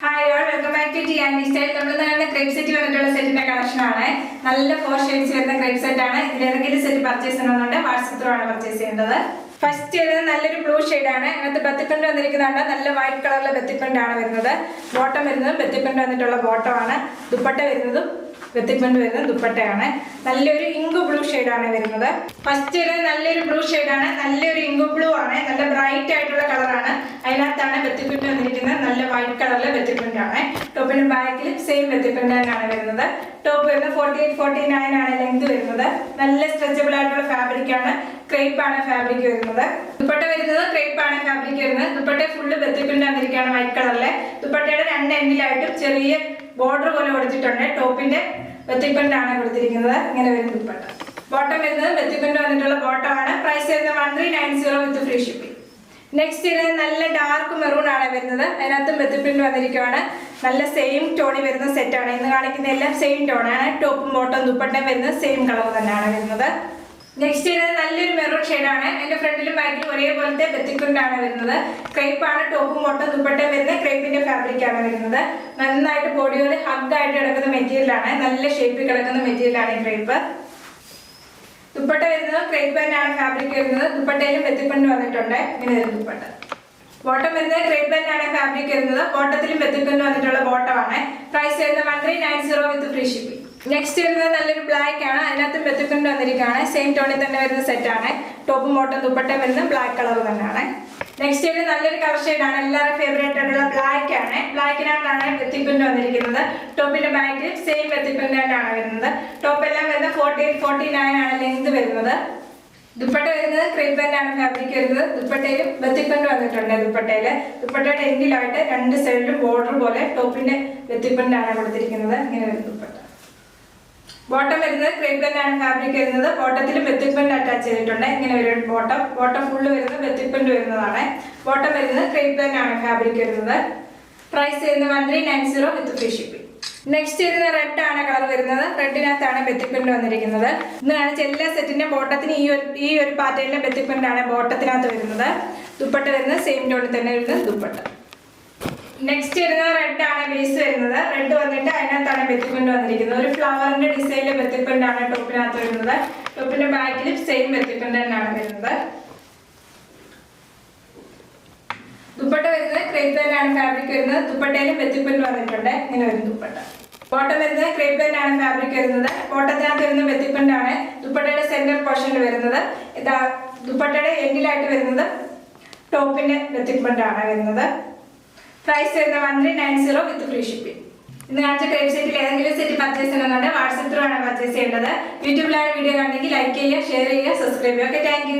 Hi all, welcome back to T and Style. We have a crepe set collection. Nalla 4 shades crepe set aanu. Idile set purchase cheyyanunde WhatsApp through aanu purchase cheyyundathu. First nalloru blue shade aanu. Inathe bethippund vandirikkunnanda nalla white color la bethippund aanu varunathu. Bottom varunathu bethippund vannittulla bottom aanu. Dupatta varunathu bethippund varunathu dupatta aanu. Nalloru ink blue shade aanu varunathu. First nalloru blue shade aanu. Nalloru ink blue aanu. Nalla bright aayittulla color aanu. Ayinathana bethippund vandirikkunna nalla white color la bethippund aanu. Top and back same bethippund aanu varunathu. Top varunathu 48-49 aanu length varunathu. Nalla stretchable aayittulla fabric aanu. Crepe aanu fabric varunathu. Dupatta varunathu crepe aanu fabric varunathu. Dupatta full bethippund vandirikkunna white color le. Dupattade രണ്ട് എൻഡിലായിട്ടും ചെറിയ border പോലെ കൊടുത്തിട്ടുണ്ട്. ടോപ്പിന്റെ bethippund ആണ് കൊടുത്തിരിക്കുന്നത്. ഇങ്ങനെ വരും dupatta. Bottom വരുന്നത് bethippund വന്നിട്ടുള്ള ബോട്ടം ആണ്. പ്രൈസ് വരുന്നത് 1390 with free shipping. നെക്സ്റ്റ് ഇത് നല്ല ഡാർക്ക് മെറൂൺ ആണ് വരുന്നത്. അതിനകത്തും bethippund വന്നിരിക്കുകയാണ്. നല്ല സെയിം ടോണിൽ വരുന്ന സെറ്റ് ആണ്. ഇന്ന് കാണിക്കുന്ന എല്ലാം സെയിം ടോൺ ആണ്. ടോപ്പും ബോട്ടം ദുപ്പട്ടയും വരുന്നത് സെയിം കളർ തന്നെയാണ് വരുന്നത്. നെക്സ്റ്റ് ഇത് നല്ലൊരു മെറൂൺ ഷെയ്ഡ് ആണ്. എൻ്റെ ഫ്രണ്ടിലും ബാക്കിലും ഒരേപോലത്തെ bethippund ആണ് വരുന്നത്. ക്രേപ്പ് ആണ് ടോപ്പും ബോട്ടം ദുപ്പട്ടയും വരുന്നത് ക്രേപ്പിന്റെ ഫാബ്രിക് ആണ് വരുന്നത്. നന്നായിട്ട് ബോഡിയോട് ഹഗ് ആയിട്ട് കിടക്കുന്ന മെറ്റീരിയൽ ആണ്. നല്ല ഷേപ്പിൽ കിടക്കുന്ന മെറ്റീരിയൽ ആണ് ഈ ക്രേപ്പ്. ദുപ്പട്ട വരുന്നത് ക്രേപ്പ് തന്നെയാണ് ഫാബ്രിക് വരുന്നത്. ദുപ്പട്ടയിലും bethippund വന്നിട്ടുണ്ട്. ഇങ്ങനെ വരും ദുപ്പട്ട. ബോട്ടം വരുന്നത് ക്രേപ്പ് തന്നെയാണ് ഫാബ്രിക് വരുന്നത്. ബോട്ടത്തിലും bethippund വന്നിട്ടുള്ള ബോട്ടം ആണ്. പ്രൈസ് വരുന്നത് 1390 with free shipping. നെക്സ്റ്റ് വരുന്നത് നല്ലൊരു ബ്ലാക്ക് ആണ്. അതിനകത്തും bethippund വന്നിരിക്കുകയാണ്. സെയിം ടോണിൽ തന്നെ വരുന്ന സെറ്റ് ആണ്. ടോപ്പും ബോട്ടം ദുപ്പട്ടയും വരുന്നത് ബ്ലാക്ക് കളർ തന്നെയാണ്. നെക്സ്റ്റ് ഒരു നല്ലൊരു കളർ ഷെയ്ഡ് ആണ്. എല്ലാവരും ഫേവറേറ്റ് ആയിട്ടുള്ള ബ്ലാക്ക് ആണ്. ബ്ലാക്കിനകത്താണ് bethippund വന്നിരിക്കുന്നത്. ടോപ്പിന്റെ ബാക്കിൽ സെയിം bethippund തന്നെയാണ് വരുന്നത്. ടോപ്പ് എല്ലാം വരുന്നത് 48-49 ആണ് ലെങ്ത് വരുന്നത്. ദുപ്പട്ട വരുന്നത് ക്രേപ്പ് തന്നെയാണ് ഫാബ്രിക് വരുന്നത്. ദുപ്പട്ടയിലും bethippund വന്നിട്ടുണ്ട്. ദുപ്പട്ടയുടെ എൻഡിലായിട്ട് രണ്ട് സൈഡിലും ബോർഡർ പോലെ ടോപ്പിന്റെ bethippund ആണ് കൊടുത്തിരിക്കുന്നത്. ഇങ്ങനെ വരും ദുപ്പട്ട. ബോട്ടം വരുന്നത് ക്രേപ്പ് തന്നെയാണ് ഫാബ്രിക് വരുന്നത്. ബോട്ടത്തിലും bethippund അറ്റാച്ച് ചെയ്തിട്ടുണ്ട്. ഇങ്ങനെ വരും ബോട്ടം. ബോട്ടം ഫുള്ള് വരുന്നത് bethippund വരുന്നതാണ്. ബോട്ടം വരുന്നത് ക്രേപ്പ് തന്നെയാണ് ഫാബ്രിക് വരുന്നത്. പ്രൈസ് വരുന്നത് 1390 with free shipping. നെക്സ്റ്റ് വരുന്ന റെഡ് ആണ് കളർ വരുന്നത്. റെഡിനകത്താണ് bethippund വന്നിരിക്കുന്നത്. ഇന്ന് കാണിച്ച എല്ലാ സെറ്റിന്റെ ബോട്ടത്തിന് ഈ ഒരു പാറ്റേണിലെ bethippund ആണ് ബോട്ടത്തിനകത്ത് വരുന്നത്. ദുപ്പട്ട വരുന്നത് സെയിം ടോണിൽ തന്നെ വരുന്നത് ദുപ്പട്ട. നെക്സ്റ്റ് വരുന്നത് റെഡ് ആണ് ബേസ് വരുന്നത്. റെഡ് വന്നിട്ട് അതിനകത്താണ് bethippund വന്നിരിക്കുന്നത്. ഒരു ഫ്ലവറിന്റെ ഡിസൈനിലെ bethippund ആണ് ടോപ്പിനകത്ത് വരുന്നത്. ടോപ്പിന്റെ ബാക്കിൽ സെയിം bethippund തന്നെയാണ് വരുന്നത്. ദുപ്പട്ട വരുന്നത് ക്രേപ്പ് തന്നെയാണ് ഫാബ്രിക് വരുന്നത്. ദുപ്പട്ടയിലും bethippund വന്നിട്ടുണ്ട്. ഇങ്ങനെ വരും ദുപ്പട്ട. ബോട്ടം വരുന്നത് ക്രേപ്പ് തന്നെയാണ് ഫാബ്രിക് വരുന്നത്. ബോട്ടത്തിനകത്ത് വരുന്ന bethippund ആണ് ദുപ്പട്ടയുടെ സെന്റർ പോർഷനിൽ വരുന്നത്. ദുപ്പട്ടയുടെ എൻഡിലായിട്ട് വരുന്നത് ടോപ്പിന്റെ bethippund ആണ് വരുന്നത്. പ്രൈസ് വരുന്നത് 1390 with free shipping. ഇന്ന് കാണിച്ച ക്രേപ്പ് സെറ്റിൽ ഏതെങ്കിലും സെറ്റ് പർച്ചേസ് ചെയ്യണമെന്നുണ്ടെങ്കിൽ വാട്സ്ആപ്പ് ത്രൂ ആണ് പർച്ചേസ് ചെയ്യേണ്ടത്. യൂട്യൂബിലാണ് വീഡിയോ കണ്ടെങ്കിൽ ലൈക്ക് ചെയ്യുക, ഷെയർ ചെയ്യുക, സബ്സ്ക്രൈബ് ചെയ്യുക. Okay, thank you.